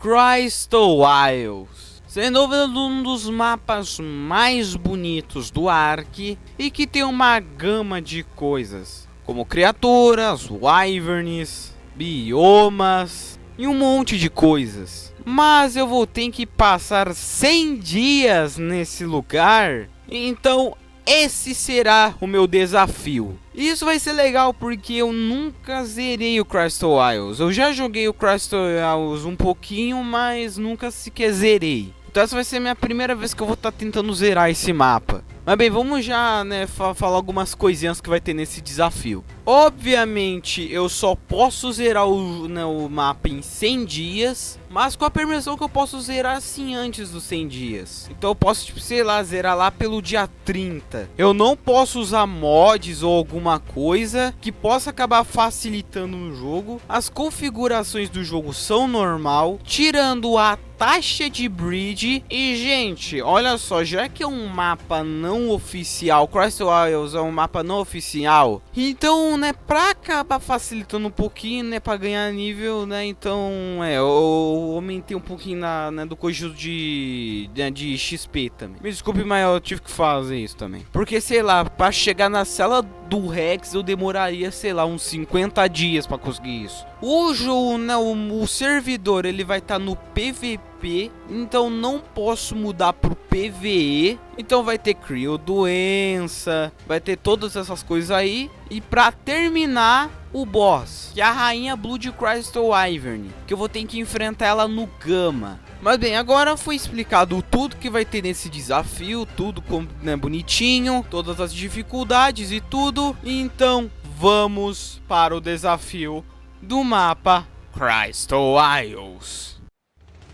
Crystal Isles, sem dúvida um dos mapas mais bonitos do Ark e que tem uma gama de coisas, como criaturas, wyverns, biomas e um monte de coisas. Mas eu vou ter que passar 100 dias nesse lugar, então esse será o meu desafio. Isso vai ser legal porque eu nunca zerei o Crystal Isles. Eu já joguei o Crystal Isles um pouquinho, mas nunca sequer zerei. Então essa vai ser a minha primeira vez que eu vou estar tentando zerar esse mapa. Mas bem, vamos já, falar algumas coisinhas que vai ter nesse desafio. Obviamente, eu só posso zerar o mapa em 100 dias, mas com a permissão que eu posso zerar assim antes dos 100 dias. Então eu posso, tipo, sei lá, zerar lá pelo dia 30. Eu não posso usar mods ou alguma coisa que possa acabar facilitando no jogo. As configurações do jogo são normal, tirando a taxa de bridge. E, gente, olha só, já que é um mapa não oficial, Crystal Isles é um mapa não oficial, então, pra acabar facilitando um pouquinho, pra ganhar nível, então, eu aumentei um pouquinho do conjunto de XP também. Me desculpe, mas eu tive que fazer isso também. Porque, sei lá, pra chegar na cela do Rex, eu demoraria, sei lá, uns 50 dias pra conseguir isso. O jogo, o servidor, ele vai estar no PVP, então não posso mudar pro PVE. Então vai ter Cryo doença, vai ter todas essas coisas aí. E pra terminar, o boss, que é a Rainha Blood Crystal Wyvern, que eu vou ter que enfrentar ela no Gama. Mas bem, agora foi explicado tudo que vai ter nesse desafio, tudo bonitinho, todas as dificuldades e tudo. Então vamos para o desafio do mapa Crystal Isles.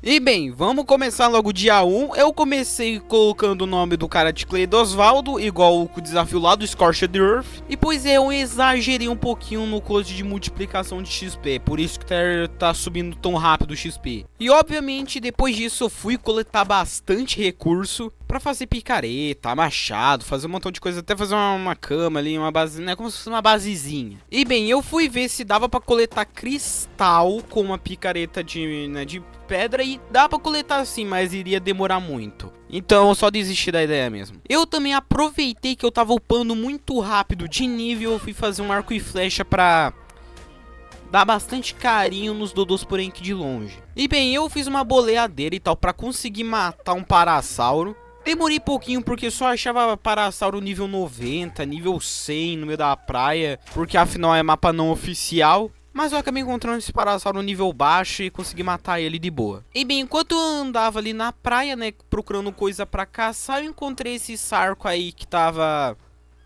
E bem, vamos começar logo dia 1. Eu comecei colocando o nome do cara de Clay Osvaldo, igual o desafio lá do Scorched Earth. E pois eu exagerei um pouquinho no close de multiplicação de XP, por isso que tá subindo tão rápido o XP. E obviamente depois disso eu fui coletar bastante recurso pra fazer picareta, machado, fazer um montão de coisa, até fazer uma cama ali, uma base, como se fosse uma basezinha. E bem, eu fui ver se dava pra coletar cristal com uma picareta de pedra, e dá pra coletar assim, mas iria demorar muito. Então eu só desisti da ideia mesmo. Eu também aproveitei que eu tava upando muito rápido de nível, eu fui fazer um arco e flecha pra dar bastante carinho nos Dodôs por Enki de longe. E bem, eu fiz uma boleadeira e tal pra conseguir matar um Parasauro. Demorei pouquinho porque eu só achava Parasauro nível 90, nível 100 no meio da praia, porque afinal é mapa não oficial. Mas eu acabei encontrando esse Parasauro no nível baixo e consegui matar ele de boa. E bem, enquanto eu andava ali na praia, procurando coisa pra caçar, eu encontrei esse Sarco aí que tava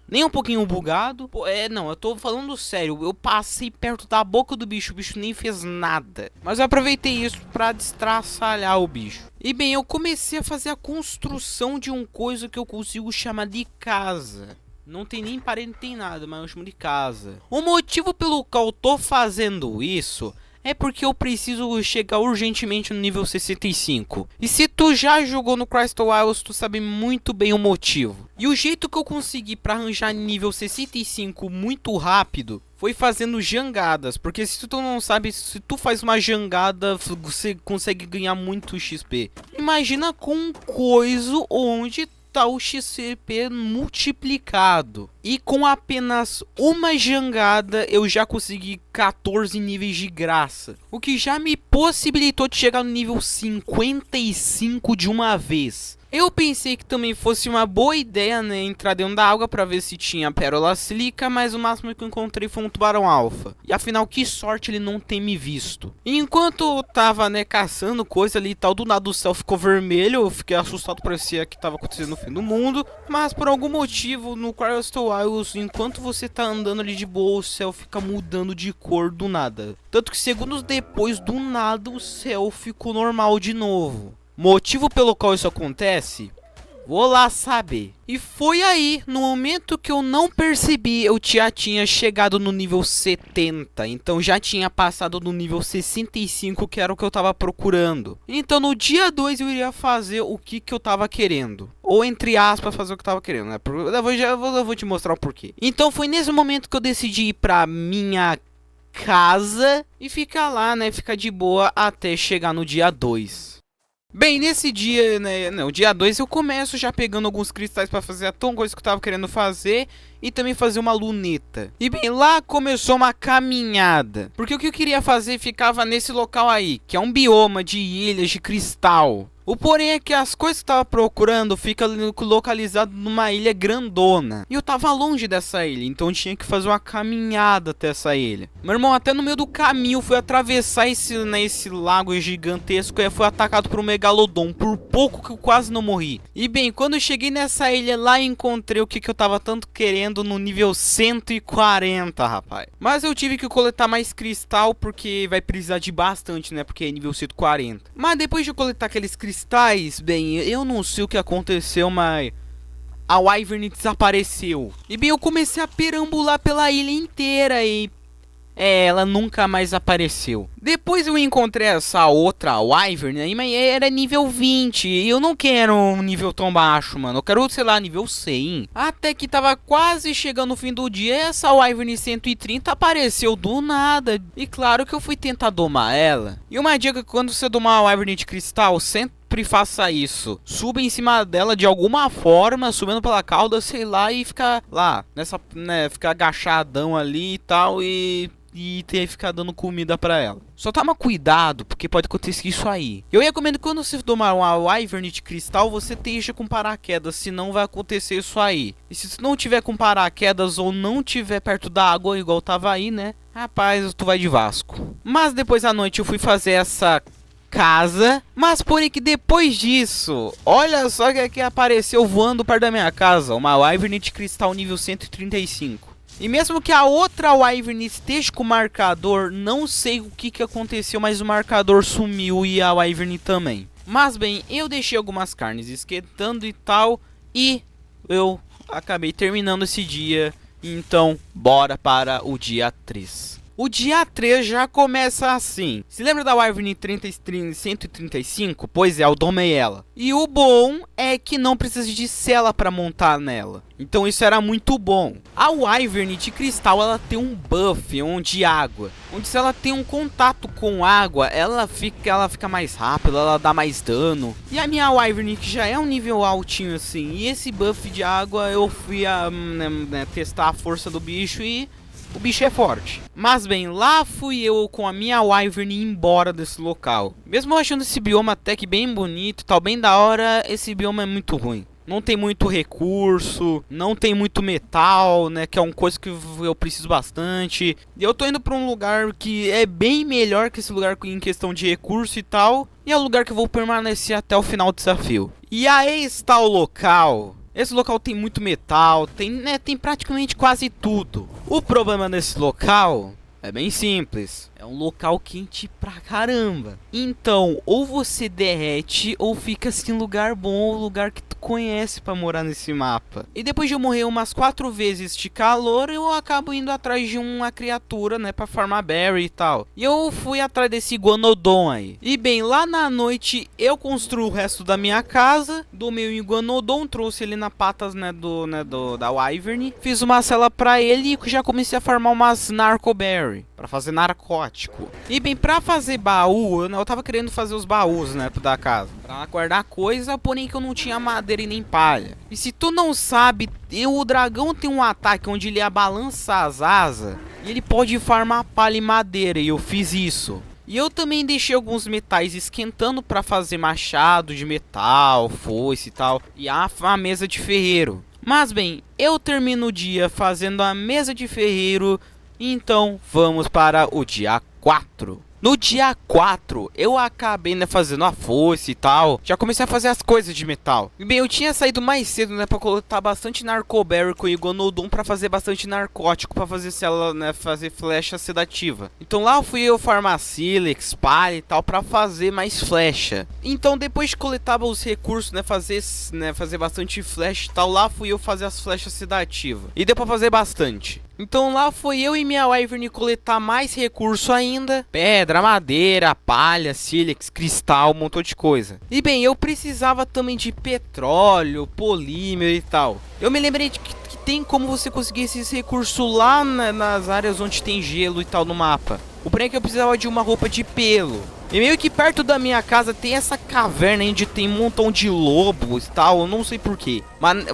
nem um pouquinho bugado. Pô, não, eu tô falando sério, eu passei perto da boca do bicho, o bicho nem fez nada. Mas eu aproveitei isso pra destraçalhar o bicho. E bem, eu comecei a fazer a construção de um coisa que eu consigo chamar de casa. Não tem nem parede, não tem nada, mas eu chamo de casa. O motivo pelo qual eu tô fazendo isso é porque eu preciso chegar urgentemente no nível 65. E se tu já jogou no Crystal Isles, tu sabe muito bem o motivo. E o jeito que eu consegui pra arranjar nível 65 muito rápido foi fazendo jangadas. Porque se tu não sabe, se tu faz uma jangada, você consegue ganhar muito XP. Imagina com um coiso onde tá o XP multiplicado. E com apenas uma jangada eu já consegui 14 níveis de graça, o que já me possibilitou de chegar no nível 55 de uma vez. Eu pensei que também fosse uma boa ideia, entrar dentro da água pra ver se tinha pérola sílica, mas o máximo que eu encontrei foi um tubarão alfa. E afinal, que sorte ele não ter me visto. E enquanto eu tava, caçando coisa ali e tal, do nada o céu ficou vermelho, eu fiquei assustado, parecia que tava acontecendo o fim do mundo. Mas por algum motivo, no Crystal Isles, enquanto você tá andando ali de boa, o céu fica mudando de cor do nada. Tanto que segundos depois, do nada, o céu ficou normal de novo. Motivo pelo qual isso acontece? Vou lá saber. E foi aí, no momento que eu não percebi, eu já tinha chegado no nível 70. Então já tinha passado no nível 65, que era o que eu tava procurando. Então no dia 2 eu iria fazer o que eu tava querendo. Ou entre aspas, fazer o que eu tava querendo, Eu vou te mostrar o porquê. Então foi nesse momento que eu decidi ir pra minha casa e ficar lá, né, ficar de boa até chegar no dia 2. Bem, nesse dia, né, no dia 2 eu começo já pegando alguns cristais pra fazer a tão coisa que eu tava querendo fazer e também fazer uma luneta. E bem, lá começou uma caminhada, porque o que eu queria fazer ficava nesse local aí, que é um bioma de ilhas de cristal. O porém é que as coisas que eu tava procurando ficam localizadas numa ilha grandona. E eu tava longe dessa ilha, então eu tinha que fazer uma caminhada até essa ilha. Meu irmão, até no meio do caminho, fui atravessar esse lago gigantesco e fui atacado por um megalodon. Por pouco que eu quase não morri. E bem, quando eu cheguei nessa ilha lá, encontrei o que eu tava tanto querendo no nível 140, rapaz. Mas eu tive que coletar mais cristal porque vai precisar de bastante, né? Porque é nível 140. Mas depois de eu coletar aqueles cristais, bem, eu não sei o que aconteceu, mas a Wyvern desapareceu. E bem, eu comecei a perambular pela ilha inteira e ela nunca mais apareceu. Depois eu encontrei essa outra Wyvern aí, mas era nível 20. E eu não quero um nível tão baixo, mano. Eu quero, sei lá, nível 100. Até que tava quase chegando o fim do dia, essa Wyvern 130 apareceu do nada. E claro que eu fui tentar domar ela. E uma dica, quando você domar uma Wyvern de cristal, sempre faça isso. Suba em cima dela de alguma forma, subindo pela cauda, sei lá, e ficar lá, nessa, né, ficar agachadão ali e tal, e ter que ficar dando comida pra ela. Só toma cuidado, porque pode acontecer isso aí. Eu recomendo que quando você tomar uma Wyvern de cristal, você esteja com paraquedas, senão vai acontecer isso aí. E se você não tiver com paraquedas ou não tiver perto da água, igual tava aí, né? Rapaz, tu vai de Vasco. Mas depois à noite eu fui fazer essa casa, mas porém que depois disso, olha só que apareceu voando perto da minha casa, uma Wyvern de cristal nível 135. E mesmo que a outra Wyvern esteja com o marcador, não sei o que aconteceu, mas o marcador sumiu e a Wyvern também. Mas bem, eu deixei algumas carnes esquentando e tal, e eu acabei terminando esse dia, então bora para o dia 3. O dia 3 já começa assim. Se lembra da Wyvern 135? Pois é, eu domei ela. E o bom é que não precisa de cela para montar nela. Então isso era muito bom. A Wyvern de cristal, ela tem um buff de água. Onde se ela tem um contato com água, ela fica mais rápida, ela dá mais dano. E a minha Wyvern, que já é um nível altinho assim, e esse buff de água, eu fui testar a força do bicho e o bicho é forte. Mas bem, lá fui eu com a minha Wyvern embora desse local. Mesmo eu achando esse bioma até que bem bonito, tal, bem da hora, esse bioma é muito ruim. Não tem muito recurso, não tem muito metal, né, que é uma coisa que eu preciso bastante. E eu tô indo pra um lugar que é bem melhor que esse lugar em questão de recurso e tal. E é o lugar que eu vou permanecer até o final do desafio. E aí está o local. Esse local tem muito metal, tem praticamente quase tudo. O problema desse local é bem simples. É um local quente pra caramba. Então, ou você derrete, ou fica sem lugar bom, ou lugar que tu conhece pra morar nesse mapa. E depois de eu morrer umas 4 vezes de calor, eu acabo indo atrás de uma criatura, né, pra farmar berry e tal. E eu fui atrás desse iguanodon aí. E bem, lá na noite, eu construo o resto da minha casa, do meu iguanodon, trouxe ele na patas, né, da Wyvern. Fiz uma cela pra ele e já comecei a farmar umas narcoberry, pra fazer narcótico. E bem, pra fazer baú, eu tava querendo fazer os baús, né, da casa, pra guardar coisa, porém que eu não tinha madeira e nem palha. E se tu não sabe, o dragão tem um ataque onde ele balança as asas e ele pode farmar palha e madeira, e eu fiz isso. E eu também deixei alguns metais esquentando pra fazer machado de metal, foice e tal, e a mesa de ferreiro. Mas bem, eu termino o dia fazendo a mesa de ferreiro. Então vamos para o dia 4. No dia 4, eu acabei, né, fazendo a foice e tal. Já comecei a fazer as coisas de metal. E bem, eu tinha saído mais cedo, né, pra coletar bastante narcoberry com o iguanodon pra fazer bastante narcótico, pra fazer célula, né, fazer flecha sedativa. Então lá fui eu farmar sílex, palha e tal, pra fazer mais flecha. Então depois de coletar os recursos, né, fazer bastante flecha e tal, lá fui eu fazer as flechas sedativas. E deu pra fazer bastante. Então lá foi eu e minha Wyvern coletar mais recurso ainda. Pedra, madeira, palha, sílex, cristal, um montão de coisa. E bem, eu precisava também de petróleo, polímero e tal. Eu me lembrei de que tem como você conseguir esses recursos lá nas áreas onde tem gelo e tal no mapa. O problema é que eu precisava de uma roupa de pelo. E meio que perto da minha casa tem essa caverna onde tem um montão de lobos e tal, eu não sei porquê.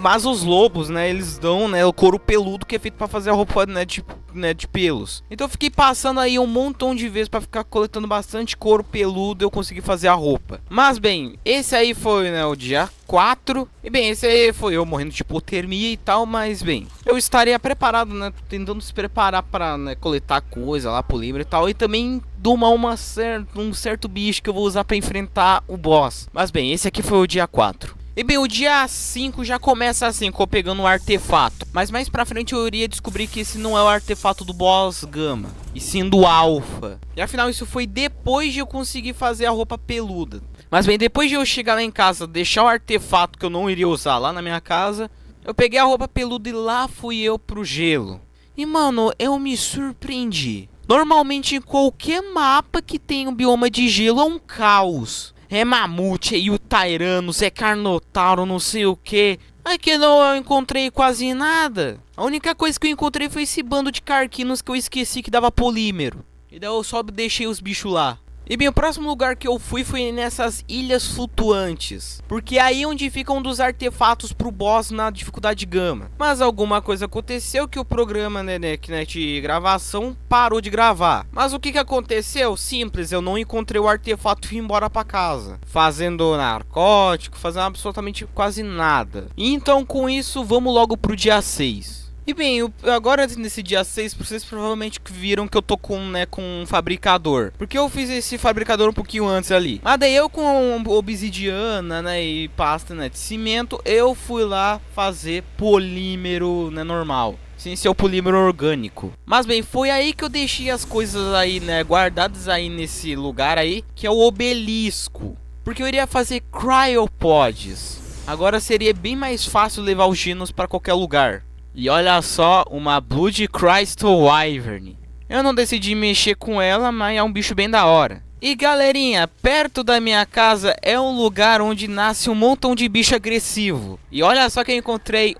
Mas os lobos, né, eles dão, né, o couro peludo que é feito pra fazer a roupa, né, de pelos. Então eu fiquei passando aí um montão de vezes pra ficar coletando bastante couro peludo e eu consegui fazer a roupa. Mas bem, esse aí foi, né, o dia 4. E bem, esse aí foi eu morrendo de hipotermia e tal, mas bem, eu estaria preparado, né, tentando se preparar pra, né, coletar coisa lá, polímero e tal, e também domar um certo bicho que eu vou usar pra enfrentar o boss. Mas bem, esse aqui foi o dia 4. E bem, o dia 5 já começa assim, com eu pegando um artefato. Mas mais pra frente eu iria descobrir que esse não é o artefato do boss Gama, e sim do Alpha. E afinal isso foi depois de eu conseguir fazer a roupa peluda. Mas bem, depois de eu chegar lá em casa, deixar o artefato que eu não iria usar lá na minha casa, eu peguei a roupa peluda e lá fui eu pro gelo. E mano, eu me surpreendi. Normalmente em qualquer mapa que tem um bioma de gelo é um caos. É mamute, é Yutyrannus, é Carnotauro, não sei o que. Aqui não eu encontrei quase nada. A única coisa que eu encontrei foi esse bando de carquinos que eu esqueci que dava polímero. E daí eu só deixei os bichos lá. E bem, o próximo lugar que eu fui foi nessas ilhas flutuantes, porque é aí onde fica um dos artefatos pro boss na dificuldade Gama. Mas alguma coisa aconteceu que o programa, né, de gravação parou de gravar. Mas o que aconteceu? Simples, eu não encontrei o artefato e fui embora pra casa, fazendo narcótico, fazendo absolutamente quase nada. E então com isso vamos logo pro dia 6. E bem, agora nesse dia 6, vocês provavelmente viram que eu tô com um fabricador. Porque eu fiz esse fabricador um pouquinho antes ali. Mas daí eu com obsidiana, né, e pasta, né, de cimento, eu fui lá fazer polímero, né, normal. Sem ser o polímero orgânico. Mas bem, foi aí que eu deixei as coisas aí, né, guardadas aí nesse lugar aí, que é o obelisco. Porque eu iria fazer cryopods. Agora seria bem mais fácil levar os genos pra qualquer lugar. E olha só, uma Blood Crystal Wyvern. Eu não decidi mexer com ela, mas é um bicho bem da hora. E galerinha, perto da minha casa é um lugar onde nasce um montão de bicho agressivo. E olha só que eu encontrei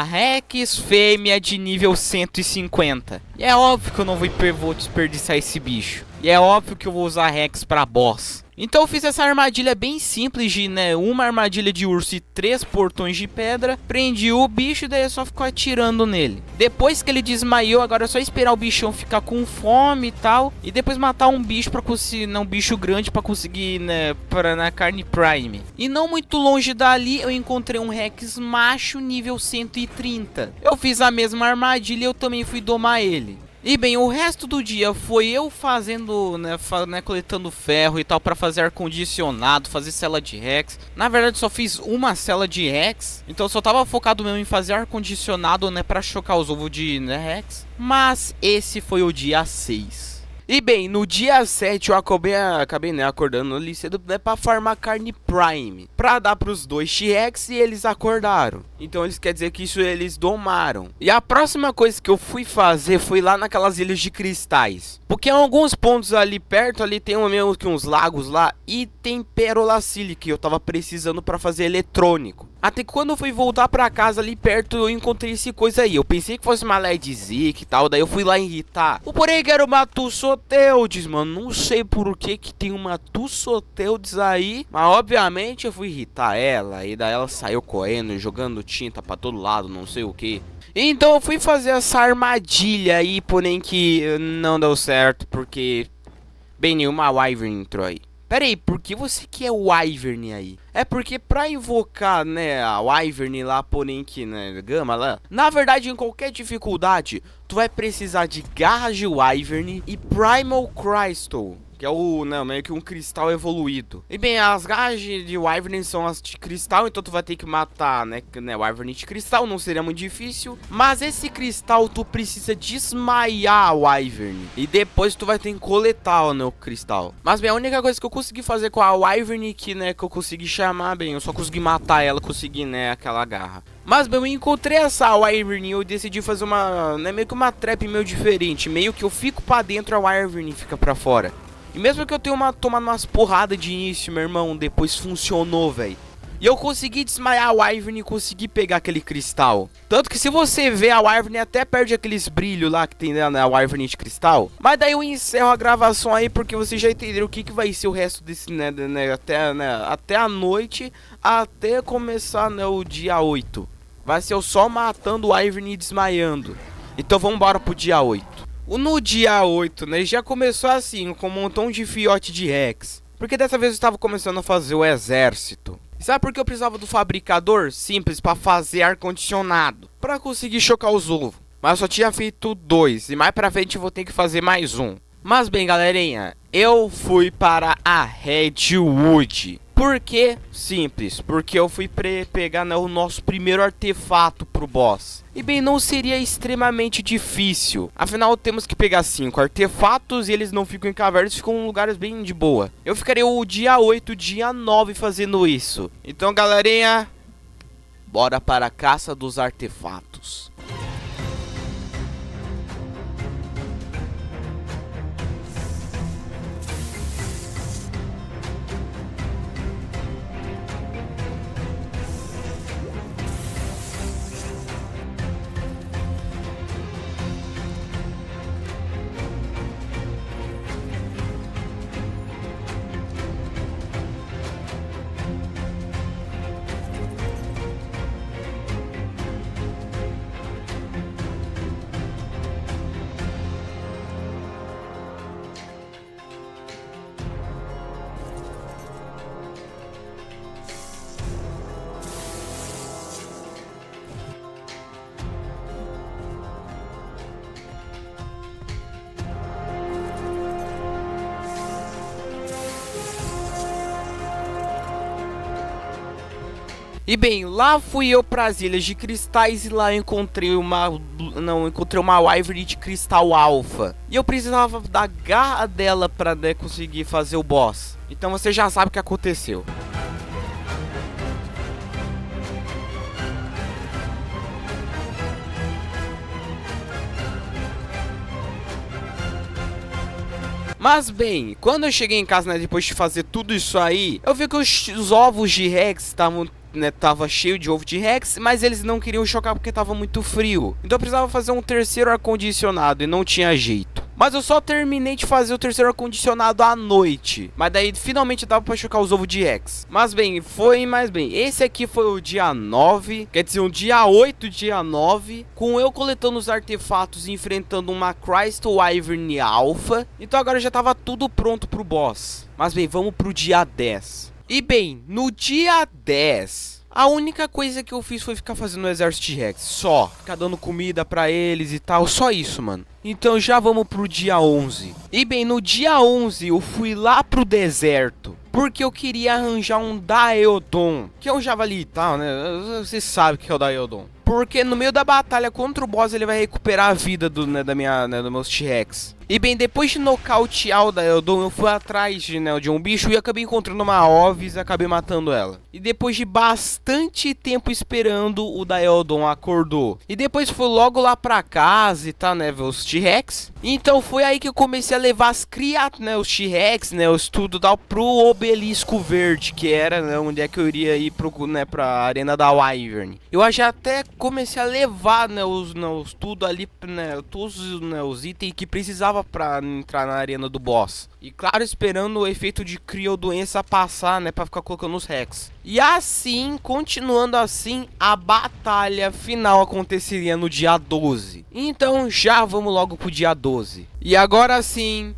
Rex fêmea de nível 150. E é óbvio que eu não vou desperdiçar esse bicho. E é óbvio que eu vou usar Rex pra boss. Então eu fiz essa armadilha bem simples de, né, uma armadilha de urso e 3 portões de pedra. Prendi o bicho e daí é só ficar atirando nele. Depois que ele desmaiou, agora é só esperar o bichão ficar com fome e tal. E depois matar um bicho pra conseguir, né, um bicho grande pra conseguir, né, na carne prime. E não muito longe dali eu encontrei um Rex macho nível 130. Eu fiz a mesma armadilha e eu também fui domar ele. E bem, o resto do dia foi eu fazendo, né, coletando ferro e tal pra fazer ar-condicionado, fazer cela de Rex. Na verdade só fiz uma cela de Rex, então eu só tava focado mesmo em fazer ar-condicionado, né, pra chocar os ovos de, né, Rex. Mas esse foi o dia 6. E bem, no dia 7 eu acabei né, acordando ali cedo, né, pra farmar carne prime, pra dar pros 2 T-Rex e eles acordaram. Então eles quer dizer que isso eles domaram. E a próxima coisa que eu fui fazer foi lá naquelas ilhas de cristais. Porque em alguns pontos ali perto, ali tem meio que uns lagos lá e tem Perolacile que eu tava precisando pra fazer eletrônico. Até que quando eu fui voltar pra casa ali perto, eu encontrei esse coisa aí. Eu pensei que fosse uma Ledzic e tal, daí eu fui lá irritar. O porém que era uma Tussoteldes, mano. Não sei por que tem uma Tussoteldes aí. Mas obviamente eu fui irritar ela. E daí ela saiu correndo, jogando tinta pra todo lado, não sei o que. Então eu fui fazer essa armadilha aí, porém que não deu certo. Porque bem nenhuma Wyvern entrou aí. Pera aí, por que você quer o Wyvern aí? É porque pra invocar, né, a Wyvern lá, porém que, né, Gama lá. Na verdade, em qualquer dificuldade, tu vai precisar de garras de Wyvern e Primal Crystal. que é o, né, meio que um cristal evoluído. E bem, as garras de Wyvern são as de cristal, então tu vai ter que matar, né, Wyvern de cristal, não seria muito difícil. Mas esse cristal tu precisa desmaiar o Wyvern, e depois tu vai ter que coletar, né, o cristal. Mas bem, a única coisa que eu consegui fazer com a Wyvern que, né, que eu consegui chamar, bem, eu só consegui matar ela, consegui, né, aquela garra. Mas bem, eu encontrei essa Wyvern e eu decidi fazer uma, né, meio que uma trap meio diferente. Meio que eu fico pra dentro, a Wyvern fica pra fora. E mesmo que eu tenha tomado umas porradas de início, meu irmão, depois funcionou, velho. E eu consegui desmaiar a Wyvern e consegui pegar aquele cristal. Tanto que se você vê a Wyvern até perde aqueles brilhos lá que tem na Wyvern de cristal. Mas daí eu encerro a gravação aí porque vocês já entenderam o que vai ser o resto desse, né, até a noite, até começar, né, o dia 8. Vai ser eu só matando o Wyvern e desmaiando. Então vamos embora pro dia 8. No dia 8, né, já começou assim, com um montão de fiote de Rex. Porque dessa vez eu estava começando a fazer o exército. E sabe por que eu precisava do fabricador? Simples, para fazer ar-condicionado. Para conseguir chocar os ovos. Mas eu só tinha feito 2, e mais pra frente eu vou ter que fazer mais um. Mas bem, galerinha, eu fui para a Redwood. Por quê? Simples, porque eu fui pegar, né, o nosso primeiro artefato pro boss. E bem, não seria extremamente difícil. Afinal, temos que pegar 5 artefatos e eles não ficam em cavernas, ficam em lugares bem de boa. Eu ficaria o dia 8, dia 9 fazendo isso. Então, galerinha, bora para a caça dos artefatos. E bem, lá fui eu para as Ilhas de Cristais e lá eu encontrei uma Wyvern de cristal alfa. E eu precisava da garra dela para, né, conseguir fazer o boss. Então você já sabe o que aconteceu. Mas bem, quando eu cheguei em casa, né, depois de fazer tudo isso aí, eu vi que os ovos de Rex estavam, né, tava cheio de ovo de Rex, mas eles não queriam chocar porque tava muito frio. Então eu precisava fazer um terceiro ar-condicionado e não tinha jeito. Mas eu só terminei de fazer o terceiro ar-condicionado à noite. Mas daí finalmente dava pra chocar os ovos de Rex. Mas bem, esse aqui foi o dia 9. Quer dizer, um dia 8, dia 9. Com eu coletando os artefatos e enfrentando uma Crystal Wyvern Alpha. Então agora já tava tudo pronto pro boss. Mas bem, vamos pro dia 10. E bem, no dia 10... a única coisa que eu fiz foi ficar fazendo o exército de Rex. Só. Ficar dando comida pra eles e tal. Só isso, mano. Então já vamos pro dia 11. E bem, no dia 11 eu fui lá pro deserto. Porque eu queria arranjar um Daeodon. Que é um javali e tal, né? Você sabe o que é o Daeodon. Porque no meio da batalha contra o boss ele vai recuperar a vida dos meus T-Rex. E bem, depois de nocautear o Daeodon, eu fui atrás de um bicho e acabei encontrando uma Ovis e acabei matando ela. E depois de bastante tempo esperando, o Daeodon acordou. E depois fui logo lá pra casa e tal, né, ver os T-Rex. Então foi aí que eu comecei a levar as criaturas, né, os T-Rex, né, os tudo tal, pro Obelisco Verde, que era, né, onde é que eu iria ir pra Arena da Wyvern. Eu já até comecei a levar, né, os tudo ali, né, todos, né, os itens que precisava pra entrar na arena do boss. E claro, esperando o efeito de criodoença passar, né, pra ficar colocando os Rex. E assim, continuando assim, a batalha final aconteceria no dia 12. Então já vamos logo pro dia 12. E agora sim,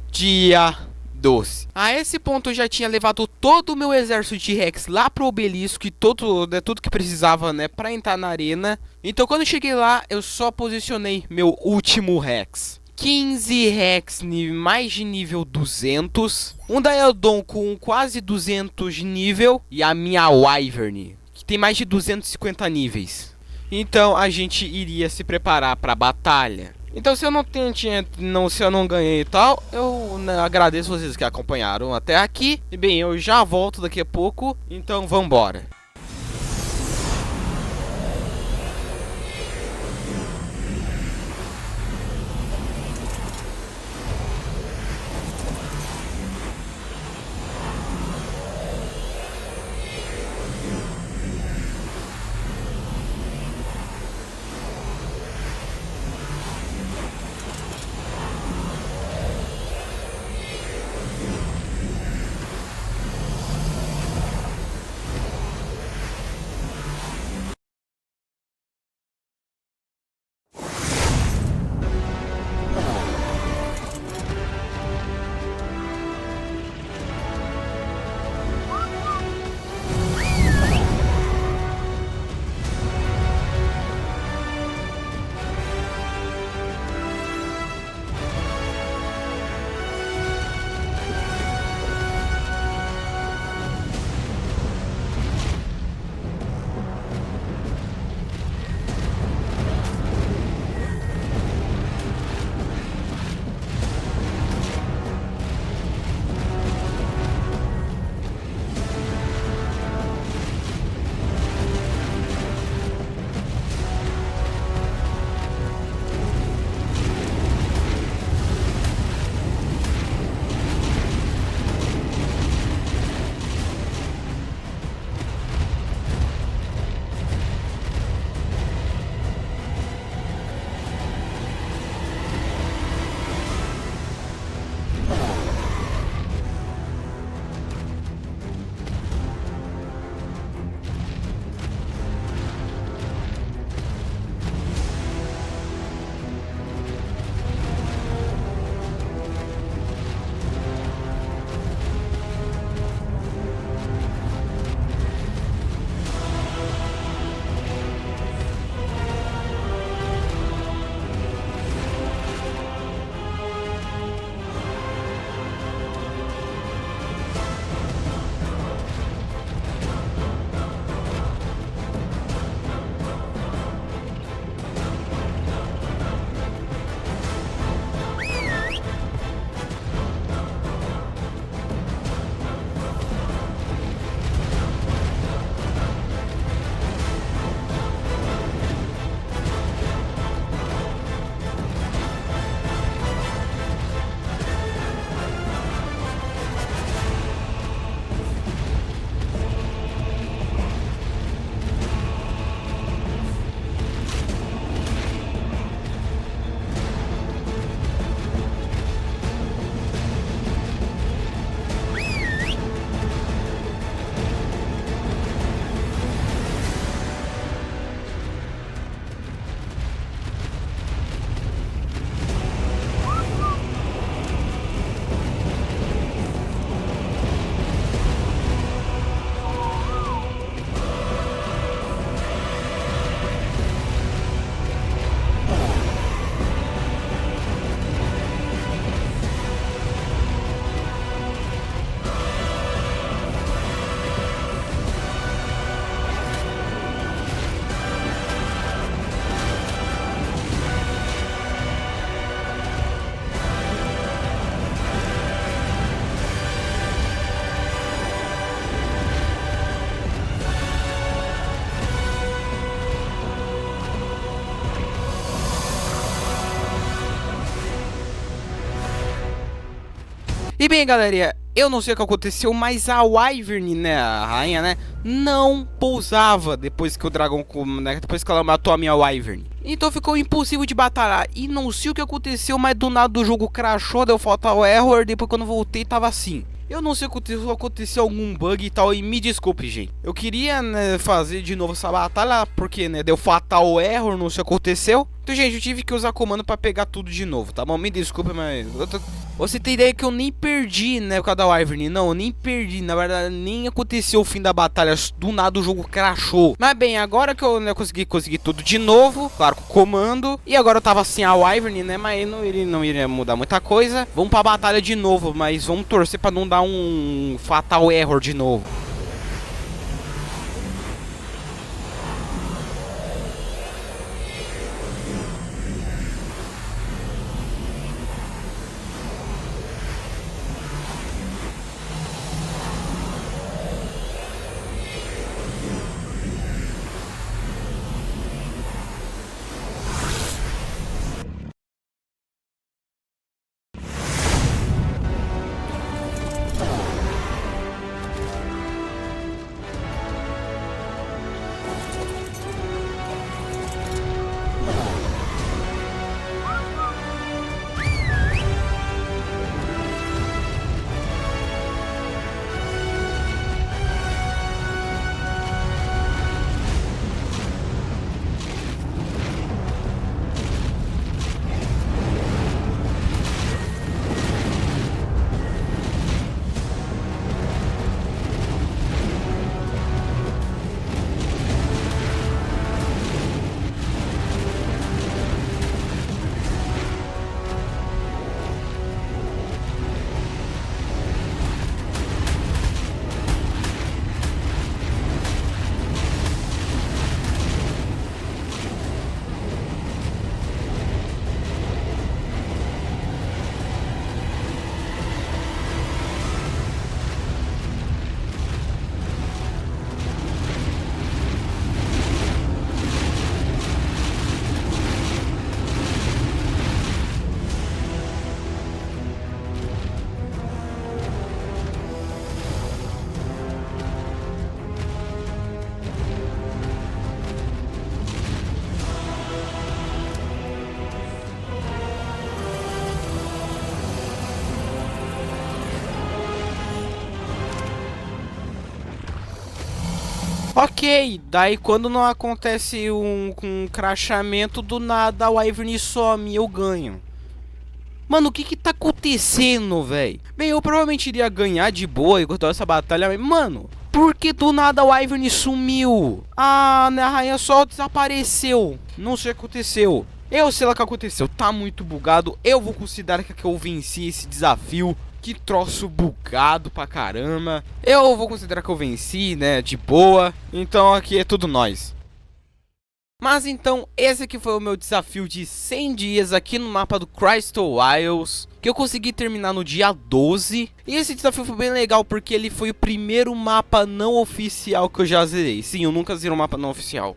dia 12. A esse ponto eu já tinha levado todo o meu exército de Rex lá pro obelisco e tudo que precisava, né, pra entrar na arena. Então quando eu cheguei lá, eu só posicionei meu último Rex, 15 Rex mais de nível 200, um Daeodon com quase 200 de nível e a minha Wyvern, que tem mais de 250 níveis. Então a gente iria se preparar para a batalha. Então se eu se eu não ganhei e tal, eu agradeço vocês que acompanharam até aqui. E bem, eu já volto daqui a pouco, então vambora. E bem, galerinha, eu não sei o que aconteceu, mas a Wyvern, né, a rainha, né, não pousava depois que o dragão, né, depois que ela matou a minha Wyvern. Então ficou impossível de batalhar. E não sei o que aconteceu, mas do nada o jogo crashou, deu fatal error, depois quando voltei tava assim. Eu não sei se aconteceu algum bug e tal, e me desculpe, gente. Eu queria, né, fazer de novo essa batalha, porque, né, deu fatal error, não sei o que aconteceu. Então, gente, eu tive que usar comando pra pegar tudo de novo, tá bom? Me desculpa, mas... Você tem ideia que eu nem perdi, né, por causa da Wyvern. Não, eu nem perdi. Na verdade, nem aconteceu o fim da batalha. Do nada o jogo crashou. Mas bem, agora que eu, né, consegui tudo de novo, claro, com o comando. E agora eu tava sem a Wyvern, né, mas ele não iria mudar muita coisa. Vamos pra batalha de novo, mas vamos torcer pra não dar um fatal error de novo. Ok, daí quando não acontece um crashamento, do nada a Wyvern some e eu ganho. Mano, o que que tá acontecendo, velho? Bem, eu provavelmente iria ganhar de boa enquanto essa batalha, mas, mano, por que do nada a Wyvern sumiu? Ah, a rainha só desapareceu. Não sei o que aconteceu. Eu sei lá o que aconteceu, tá muito bugado. Eu vou considerar que eu venci esse desafio. Que troço bugado pra caramba. Eu vou considerar que eu venci, né, de boa. Então aqui é tudo nós. Mas então, esse aqui foi o meu desafio de 100 dias aqui no mapa do Crystal Isles, que eu consegui terminar no dia 12. E esse desafio foi bem legal, porque ele foi o primeiro mapa não oficial que eu já zerei. Sim, eu nunca zerei um mapa não oficial.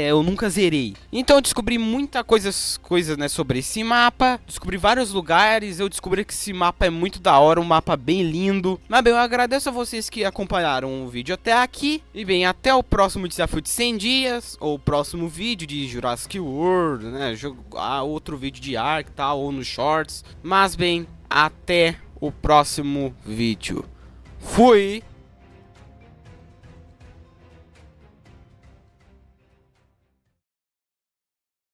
Eu nunca zerei. Então eu descobri muita coisas, né, sobre esse mapa. Descobri vários lugares. Eu descobri que esse mapa é muito da hora, um mapa bem lindo. Mas bem, eu agradeço a vocês que acompanharam o vídeo até aqui. E bem, até o próximo desafio de 100 dias. Ou o próximo vídeo de Jurassic World, né? Outro vídeo de Ark e tal, ou nos Shorts. Mas bem, até o próximo vídeo. Fui!